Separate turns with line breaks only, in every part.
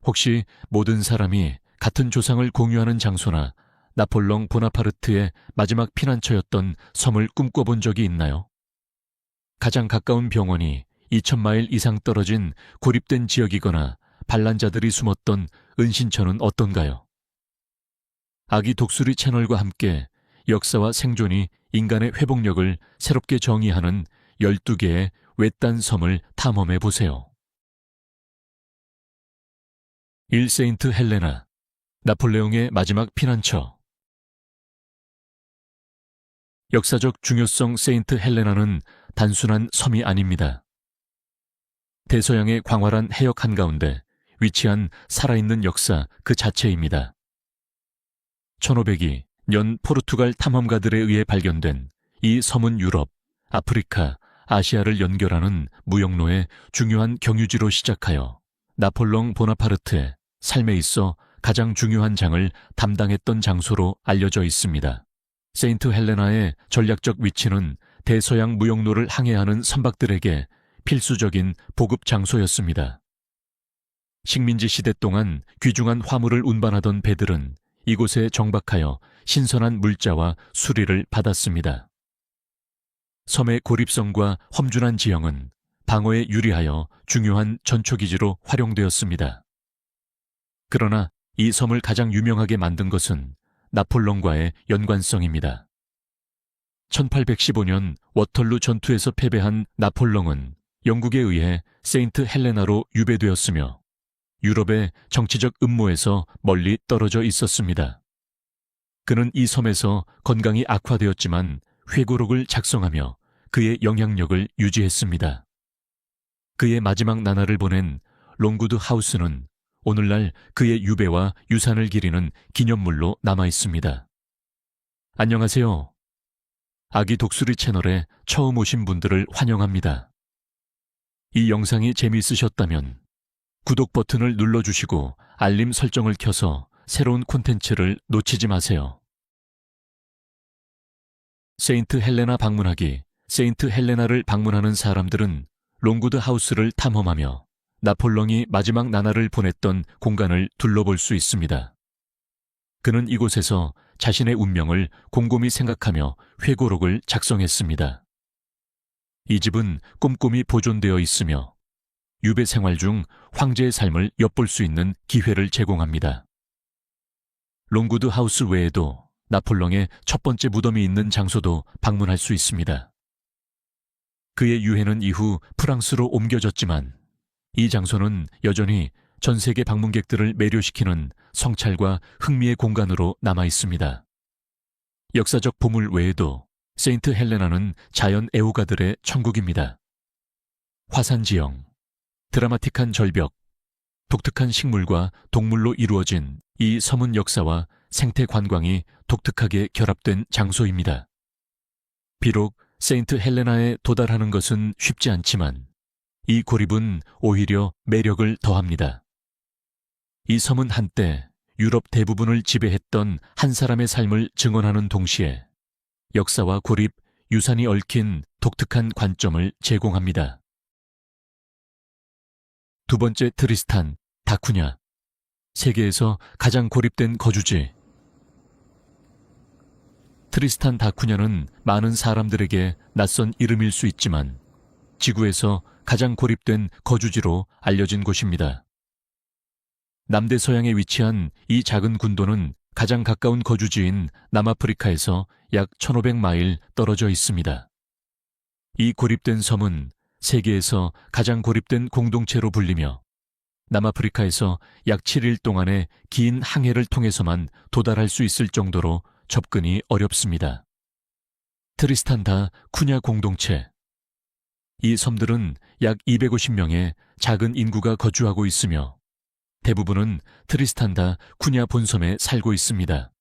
혹시 모든 사람이 같은 조상을 공유하는 장소나 나폴롱 보나파르트의 마지막 피난처였던 섬을 꿈꿔본 적이 있나요? 가장 가까운 병원이 2000마일 이상 떨어진 고립된 지역이거나 반란자들이 숨었던 은신처는 어떤가요? 아기 독수리 채널과 함께 역사와 생존이 인간의 회복력을 새롭게 정의하는 12개의 외딴 섬을 탐험해 보세요. 1. 세인트 헬레나, 나폴레옹의 마지막 피난처. 역사적 중요성 세인트 헬레나는 단순한 섬이 아닙니다. 대서양의 광활한 해역 한가운데 위치한 살아있는 역사 그 자체입니다. 1502년 포르투갈 탐험가들에 의해 발견된 이 섬은 유럽, 아프리카, 아시아를 연결하는 무역로의 중요한 경유지로 시작하여 나폴롱 보나파르트의 삶에 있어 가장 중요한 장을 담당했던 장소로 알려져 있습니다. 세인트 헬레나의 전략적 위치는 대서양 무역로를 항해하는 선박들에게 필수적인 보급 장소였습니다. 식민지 시대 동안 귀중한 화물을 운반하던 배들은 이곳에 정박하여 신선한 물자와 수리를 받았습니다. 섬의 고립성과 험준한 지형은 방어에 유리하여 중요한 전초기지로 활용되었습니다. 그러나 이 섬을 가장 유명하게 만든 것은 나폴롱과의 연관성입니다. 1815년 워털루 전투에서 패배한 나폴롱은 영국에 의해 세인트 헬레나로 유배되었으며 유럽의 정치적 음모에서 멀리 떨어져 있었습니다. 그는 이 섬에서 건강이 악화되었지만 회고록을 작성하며 그의 영향력을 유지했습니다. 그의 마지막 나날을 보낸 롱구드 하우스는 오늘날 그의 유배와 유산을 기리는 기념물로 남아 있습니다. 안녕하세요. 아기 독수리 채널에 처음 오신 분들을 환영합니다. 이 영상이 재미있으셨다면 구독 버튼을 눌러주시고 알림 설정을 켜서 새로운 콘텐츠를 놓치지 마세요. 세인트 헬레나 방문하기. 세인트 헬레나를 방문하는 사람들은 롱구드 하우스를 탐험하며 나폴롱이 마지막 나날을 보냈던 공간을 둘러볼 수 있습니다. 그는 이곳에서 자신의 운명을 곰곰이 생각하며 회고록을 작성했습니다. 이 집은 꼼꼼히 보존되어 있으며 유배 생활 중 황제의 삶을 엿볼 수 있는 기회를 제공합니다. 롱구드 하우스 외에도 나폴롱의 첫 번째 무덤이 있는 장소도 방문할 수 있습니다. 그의 유해는 이후 프랑스로 옮겨졌지만 이 장소는 여전히 전 세계 방문객들을 매료시키는 성찰과 흥미의 공간으로 남아 있습니다. 역사적 보물 외에도 세인트 헬레나는 자연 애호가들의 천국입니다. 화산지형, 드라마틱한 절벽, 독특한 식물과 동물로 이루어진 이 섬은 역사와 생태 관광이 독특하게 결합된 장소입니다. 비록 세인트 헬레나에 도달하는 것은 쉽지 않지만 이 고립은 오히려 매력을 더합니다. 이 섬은 한때 유럽 대부분을 지배했던 한 사람의 삶을 증언하는 동시에 역사와 고립, 유산이 얽힌 독특한 관점을 제공합니다. 두 번째, 트리스탄 다쿠냐. 세계에서 가장 고립된 거주지. 트리스탄 다쿠냐는 많은 사람들에게 낯선 이름일 수 있지만 지구에서 가장 고립된 거주지로 알려진 곳입니다. 남대서양에 위치한 이 작은 군도는 가장 가까운 거주지인 남아프리카에서 약 1500마일 떨어져 있습니다. 이 고립된 섬은 세계에서 가장 고립된 공동체로 불리며 남아프리카에서 약 7일 동안의 긴 항해를 통해서만 도달할 수 있을 정도로 접근이 어렵습니다. 트리스탄 다 쿠냐 공동체. 이 섬들은 약 250명의 작은 인구가 거주하고 있으며 대부분은 트리스탄 다 쿠냐 본섬에 살고 있습니다.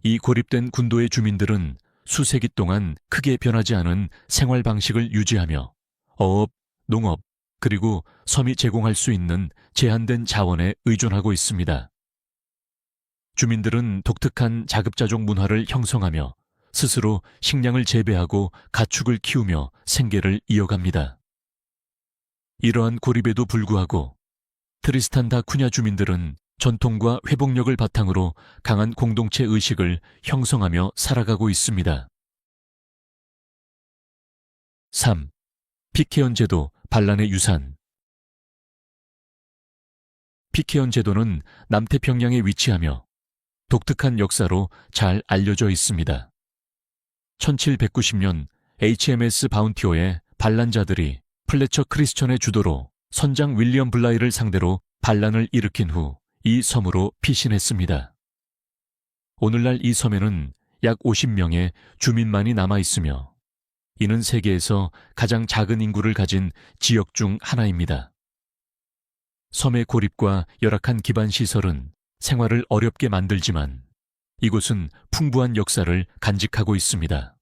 이 고립된 군도의 주민들은 수세기 동안 크게 변하지 않은 생활 방식을 유지하며 어업, 농업, 그리고 섬이 제공할 수 있는 제한된 자원에 의존하고 있습니다. 주민들은 독특한 자급자족 문화를 형성하며 스스로 식량을 재배하고 가축을 키우며 생계를 이어갑니다. 이러한 고립에도 불구하고 트리스탄 다 쿠냐 주민들은 전통과 회복력을 바탕으로 강한 공동체 의식을 형성하며 살아가고 있습니다. 3. 피케온 제도, 반란의 유산. 피케온 제도는 남태평양에 위치하며 독특한 역사로 잘 알려져 있습니다. 1790년 HMS 바운티오의 반란자들이 플래처 크리스천의 주도로 선장 윌리엄 블라이를 상대로 반란을 일으킨 후 이 섬으로 피신했습니다. 오늘날 이 섬에는 약 50명의 주민만이 남아 있으며 이는 세계에서 가장 작은 인구를 가진 지역 중 하나입니다. 섬의 고립과 열악한 기반 시설은 생활을 어렵게 만들지만 이곳은 풍부한 역사를 간직하고 있습니다.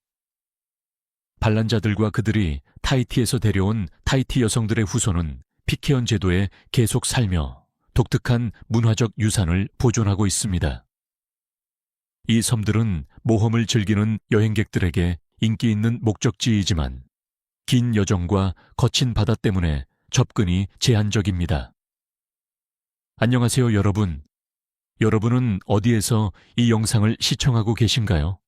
반란자들과 그들이 타히티에서 데려온 타히티 여성들의 후손은 피케온 제도에 계속 살며 독특한 문화적 유산을 보존하고 있습니다. 이 섬들은 모험을 즐기는 여행객들에게 인기 있는 목적지이지만 긴 여정과 거친 바다 때문에 접근이 제한적입니다. 안녕하세요, 여러분. 여러분은 어디에서 이 영상을 시청하고 계신가요?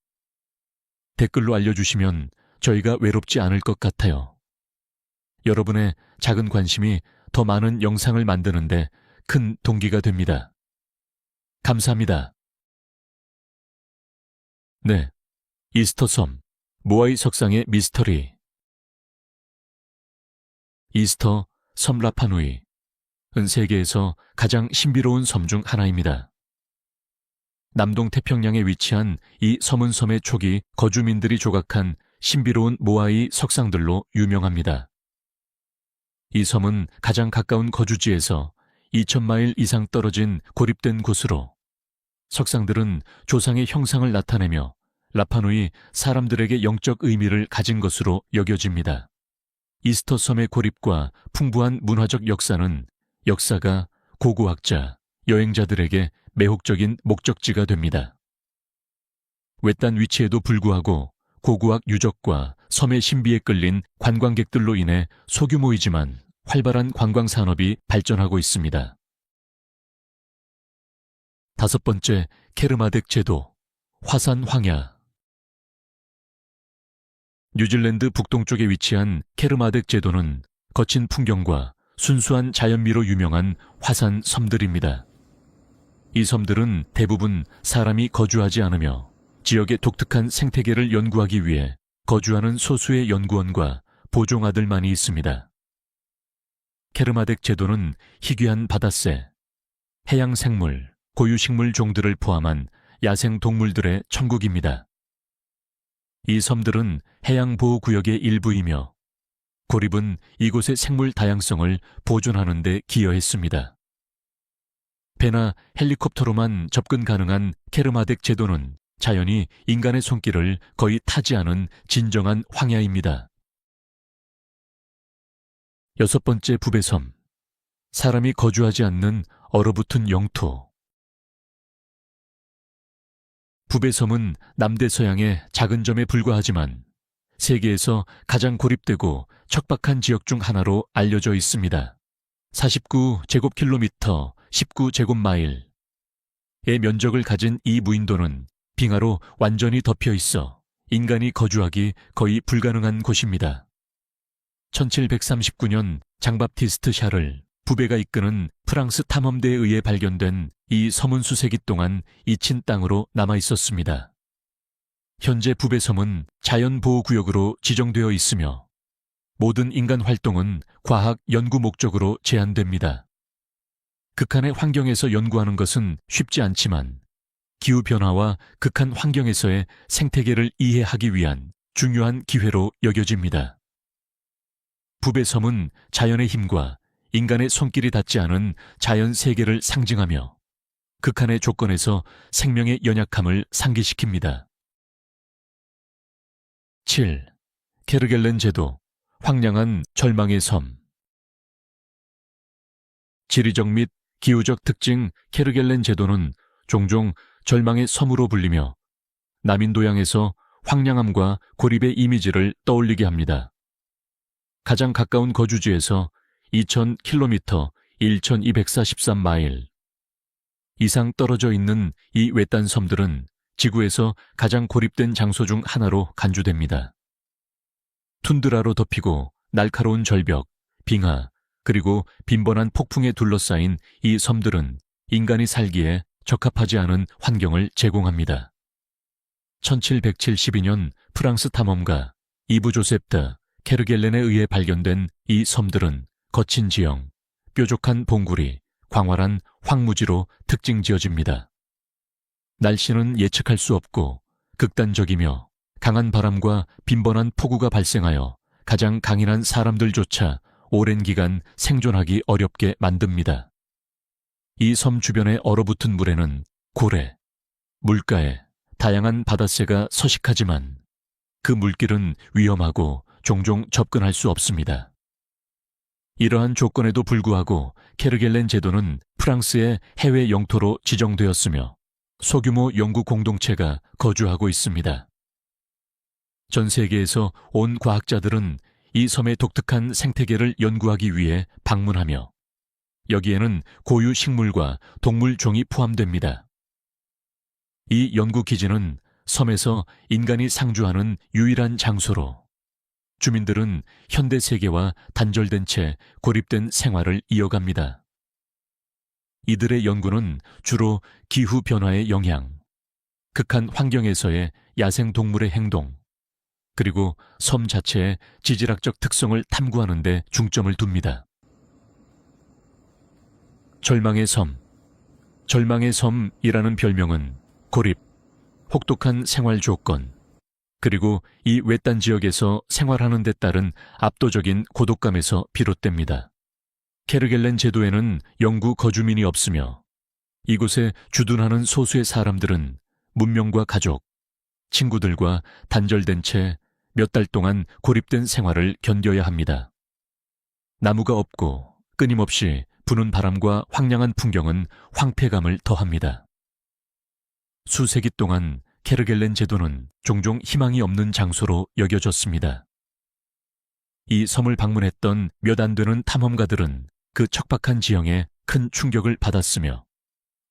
댓글로 알려주시면 저희가 외롭지 않을 것 같아요. 여러분의 작은 관심이 더 많은 영상을 만드는데 큰 동기가 됩니다. 감사합니다. 네, 이스터섬, 모아이 석상의 미스터리. 이스터 섬 라파누이는 세계에서 가장 신비로운 섬 중 하나입니다. 남동 태평양에 위치한 이 섬은 섬의 초기 거주민들이 조각한 신비로운 모아이 석상들로 유명합니다. 이 섬은 가장 가까운 거주지에서 2000마일 이상 떨어진 고립된 곳으로 석상들은 조상의 형상을 나타내며 라파누이 사람들에게 영적 의미를 가진 것으로 여겨집니다. 이스터 섬의 고립과 풍부한 문화적 역사는 역사가 고고학자, 여행자들에게 매혹적인 목적지가 됩니다. 외딴 위치에도 불구하고 고고학 유적과 섬의 신비에 끌린 관광객들로 인해 소규모이지만 활발한 관광 산업이 발전하고 있습니다. 5번째, 케르마덱 제도, 화산 황야. 뉴질랜드 북동쪽에 위치한 케르마덱 제도는 거친 풍경과 순수한 자연미로 유명한 화산 섬들입니다. 이 섬들은 대부분 사람이 거주하지 않으며 지역의 독특한 생태계를 연구하기 위해 거주하는 소수의 연구원과 보종아들만이 있습니다. 케르마덱 제도는 희귀한 바다새, 해양 생물, 고유식물 종들을 포함한 야생 동물들의 천국입니다. 이 섬들은 해양보호구역의 일부이며 고립은 이곳의 생물 다양성을 보존하는 데 기여했습니다. 배나 헬리콥터로만 접근 가능한 케르마덱 제도는 자연이 인간의 손길을 거의 타지 않은 진정한 황야입니다. 6번째, 부배섬, 사람이 거주하지 않는 얼어붙은 영토. 부배섬은 남대서양의 작은 점에 불과하지만 세계에서 가장 고립되고 척박한 지역 중 하나로 알려져 있습니다. 49제곱킬로미터, 19제곱마일의 면적을 가진 이 무인도는 빙하로 완전히 덮여 있어 인간이 거주하기 거의 불가능한 곳입니다. 1739년 장바티스트 샤를 부베가 이끄는 프랑스 탐험대에 의해 발견된 이 섬은 수세기 동안 잊힌 땅으로 남아 있었습니다. 현재 부배섬은 자연보호구역으로 지정되어 있으며 모든 인간 활동은 과학 연구 목적으로 제한됩니다. 극한의 환경에서 연구하는 것은 쉽지 않지만 기후변화와 극한 환경에서의 생태계를 이해하기 위한 중요한 기회로 여겨집니다. 부배섬은 자연의 힘과 인간의 손길이 닿지 않은 자연 세계를 상징하며 극한의 조건에서 생명의 연약함을 상기시킵니다. 7. 케르겔렌 제도, 황량한 절망의 섬. 지리적 및 기후적 특징 케르겔렌 제도는 종종 절망의 섬으로 불리며 남인도양에서 황량함과 고립의 이미지를 떠올리게 합니다. 가장 가까운 거주지에서 2000km, 1243마일 이상 떨어져 있는 이 외딴 섬들은 지구에서 가장 고립된 장소 중 하나로 간주됩니다. 툰드라로 덮이고 날카로운 절벽, 빙하, 그리고 빈번한 폭풍에 둘러싸인 이 섬들은 인간이 살기에 적합하지 않은 환경을 제공합니다. 1772년 프랑스 탐험가 이브 조셉 드 케르겔렌에 의해 발견된 이 섬들은 거친 지형, 뾰족한 봉구리, 광활한 황무지로 특징 지어집니다. 날씨는 예측할 수 없고 극단적이며 강한 바람과 빈번한 폭우가 발생하여 가장 강인한 사람들조차 오랜 기간 생존하기 어렵게 만듭니다. 이 섬 주변에 얼어붙은 물에는 고래, 물가에 다양한 바다새가 서식하지만 그 물길은 위험하고 종종 접근할 수 없습니다. 이러한 조건에도 불구하고 케르겔렌 제도는 프랑스의 해외 영토로 지정되었으며 소규모 영구 공동체가 거주하고 있습니다. 전 세계에서 온 과학자들은 이 섬의 독특한 생태계를 연구하기 위해 방문하며 여기에는 고유 식물과 동물 종이 포함됩니다. 이 연구 기지는 섬에서 인간이 상주하는 유일한 장소로 주민들은 현대 세계와 단절된 채 고립된 생활을 이어갑니다. 이들의 연구는 주로 기후 변화의 영향, 극한 환경에서의 야생 동물의 행동, 그리고 섬 자체의 지질학적 특성을 탐구하는 데 중점을 둡니다. 절망의 섬. 절망의 섬이라는 별명은 고립, 혹독한 생활 조건, 그리고 이 외딴 지역에서 생활하는 데 따른 압도적인 고독감에서 비롯됩니다. 케르겔렌 제도에는 영구 거주민이 없으며 이곳에 주둔하는 소수의 사람들은 문명과 가족, 친구들과 단절된 채 몇 달 동안 고립된 생활을 견뎌야 합니다. 나무가 없고 끊임없이 부는 바람과 황량한 풍경은 황폐감을 더합니다. 수세기 동안 케르겔렌 제도는 종종 희망이 없는 장소로 여겨졌습니다. 이 섬을 방문했던 몇 안 되는 탐험가들은 그 척박한 지형에 큰 충격을 받았으며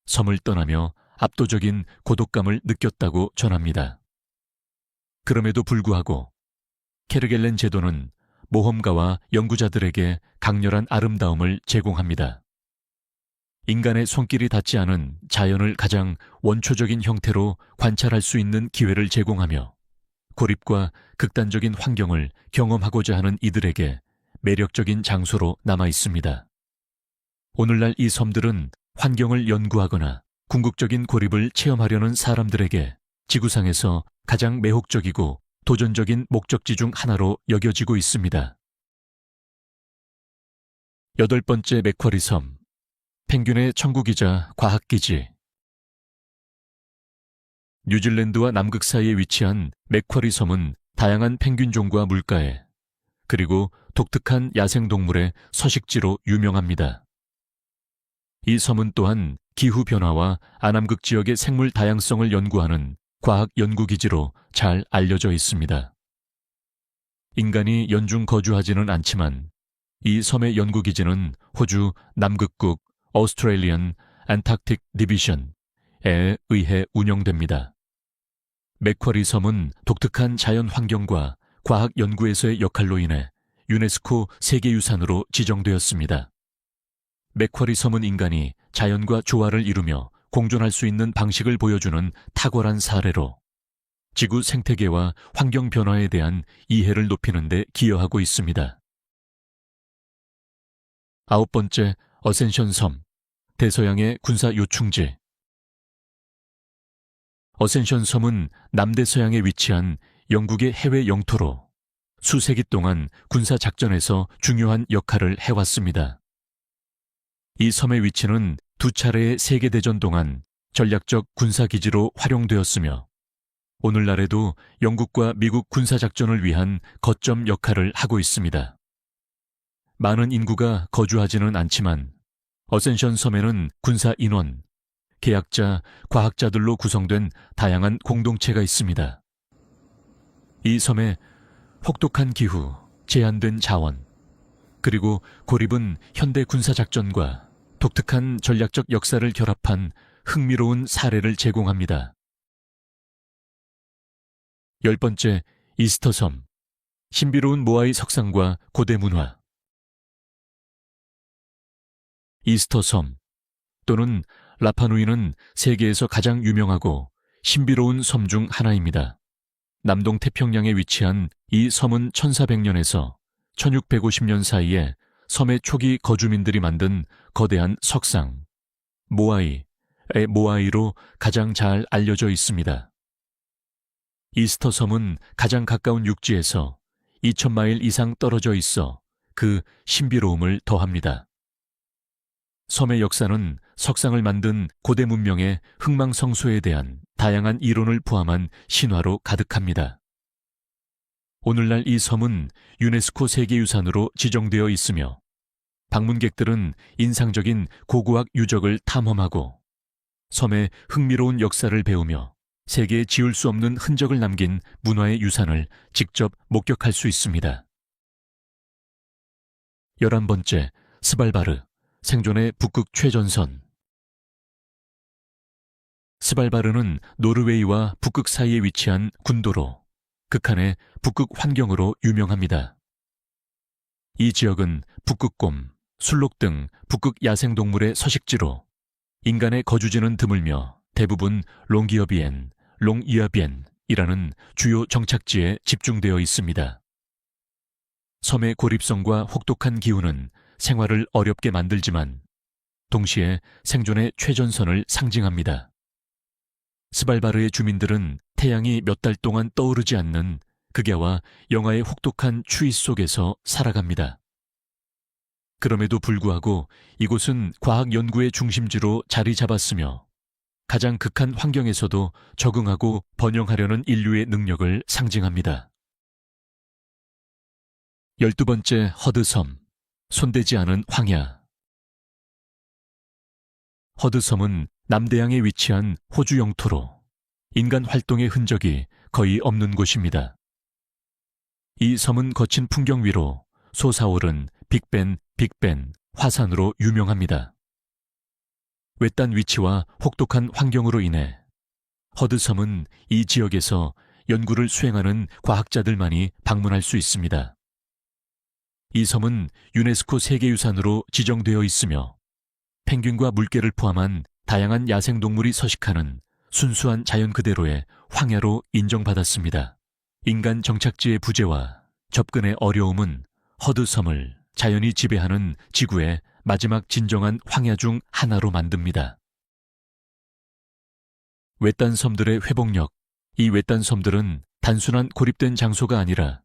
섬을 떠나며 압도적인 고독감을 느꼈다고 전합니다. 그럼에도 불구하고 케르겔렌 제도는 모험가와 연구자들에게 강렬한 아름다움을 제공합니다. 인간의 손길이 닿지 않은 자연을 가장 원초적인 형태로 관찰할 수 있는 기회를 제공하며 고립과 극단적인 환경을 경험하고자 하는 이들에게 매력적인 장소로 남아 있습니다. 오늘날 이 섬들은 환경을 연구하거나 궁극적인 고립을 체험하려는 사람들에게 지구상에서 가장 매혹적이고 도전적인 목적지 중 하나로 여겨지고 있습니다. 8번째 맥쿼리 섬, 펭귄의 천국이자 과학기지. 뉴질랜드와 남극 사이에 위치한 맥쿼리 섬은 다양한 펭귄 종과 물가에 그리고 독특한 야생동물의 서식지로 유명합니다. 이 섬은 또한 기후변화와 아남극 지역의 생물 다양성을 연구하는 과학 연구기지로 잘 알려져 있습니다. 인간이 연중 거주하지는 않지만 이 섬의 연구기지는 호주 남극국 오스트레일리언 안타크틱 디비전에 의해 운영됩니다. 맥쿼리 섬은 독특한 자연 환경과 과학 연구에서의 역할로 인해 유네스코 세계유산으로 지정되었습니다. 맥쿼리 섬은 인간이 자연과 조화를 이루며 공존할 수 있는 방식을 보여주는 탁월한 사례로 지구 생태계와 환경 변화에 대한 이해를 높이는 데 기여하고 있습니다. 9번째 어센션 섬, 대서양의 군사 요충지. 어센션 섬은 남대서양에 위치한 영국의 해외 영토로 수세기 동안 군사 작전에서 중요한 역할을 해왔습니다. 이 섬의 위치는 2차례의 세계대전 동안 전략적 군사기지로 활용되었으며 오늘날에도 영국과 미국 군사작전을 위한 거점 역할을 하고 있습니다. 많은 인구가 거주하지는 않지만 어센션 섬에는 군사 인원, 계약자, 과학자들로 구성된 다양한 공동체가 있습니다. 이 섬에 혹독한 기후, 제한된 자원, 그리고 고립은 현대 군사작전과 독특한 전략적 역사를 결합한 흥미로운 사례를 제공합니다. 10번째, 이스터섬. 신비로운 모아이 석상과 고대 문화. 이스터섬 또는 라파누이는 세계에서 가장 유명하고 신비로운 섬 중 하나입니다. 남동 태평양에 위치한 이 섬은 1400년에서 1650년 사이에 섬의 초기 거주민들이 만든 거대한 석상, 모아이의 모아이로 가장 잘 알려져 있습니다. 이스터 섬은 가장 가까운 육지에서 2000마일 이상 떨어져 있어 그 신비로움을 더합니다. 섬의 역사는 석상을 만든 고대 문명의 흥망성쇠에 대한 다양한 이론을 포함한 신화로 가득합니다. 오늘날 이 섬은 유네스코 세계유산으로 지정되어 있으며 방문객들은 인상적인 고고학 유적을 탐험하고 섬의 흥미로운 역사를 배우며 세계에 지울 수 없는 흔적을 남긴 문화의 유산을 직접 목격할 수 있습니다. 11번째, 스발바르, 생존의 북극 최전선. 스발바르는 노르웨이와 북극 사이에 위치한 군도로 극한의 북극 환경으로 유명합니다. 이 지역은 북극곰, 술록 등 북극 야생동물의 서식지로 인간의 거주지는 드물며 대부분 롱기어비엔, 롱이어비엔이라는 주요 정착지에 집중되어 있습니다. 섬의 고립성과 혹독한 기후는 생활을 어렵게 만들지만 동시에 생존의 최전선을 상징합니다. 스발바르의 주민들은 태양이 몇 달 동안 떠오르지 않는 극야와 영하의 혹독한 추위 속에서 살아갑니다. 그럼에도 불구하고 이곳은 과학 연구의 중심지로 자리 잡았으며 가장 극한 환경에서도 적응하고 번영하려는 인류의 능력을 상징합니다. 12번째, 허드섬, 손대지 않은 황야. 허드섬은 남대양에 위치한 호주 영토로 인간 활동의 흔적이 거의 없는 곳입니다. 이 섬은 거친 풍경 위로 솟아오른 빅벤, 화산으로 유명합니다. 외딴 위치와 혹독한 환경으로 인해 허드섬은 이 지역에서 연구를 수행하는 과학자들만이 방문할 수 있습니다. 이 섬은 유네스코 세계유산으로 지정되어 있으며 펭귄과 물개를 포함한 다양한 야생동물이 서식하는 순수한 자연 그대로의 황야로 인정받았습니다. 인간 정착지의 부재와 접근의 어려움은 허드섬을 자연이 지배하는 지구의 마지막 진정한 황야 중 하나로 만듭니다. 외딴 섬들의 회복력. 이 외딴 섬들은 단순한 고립된 장소가 아니라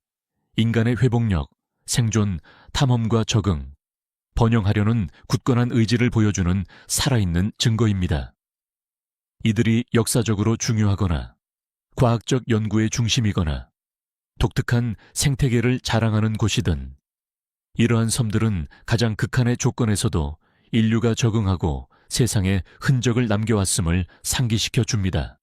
인간의 회복력, 생존, 탐험과 적응, 번영하려는 굳건한 의지를 보여주는 살아있는 증거입니다. 이들이 역사적으로 중요하거나 과학적 연구의 중심이거나 독특한 생태계를 자랑하는 곳이든 이러한 섬들은 가장 극한의 조건에서도 인류가 적응하고 세상에 흔적을 남겨왔음을 상기시켜 줍니다.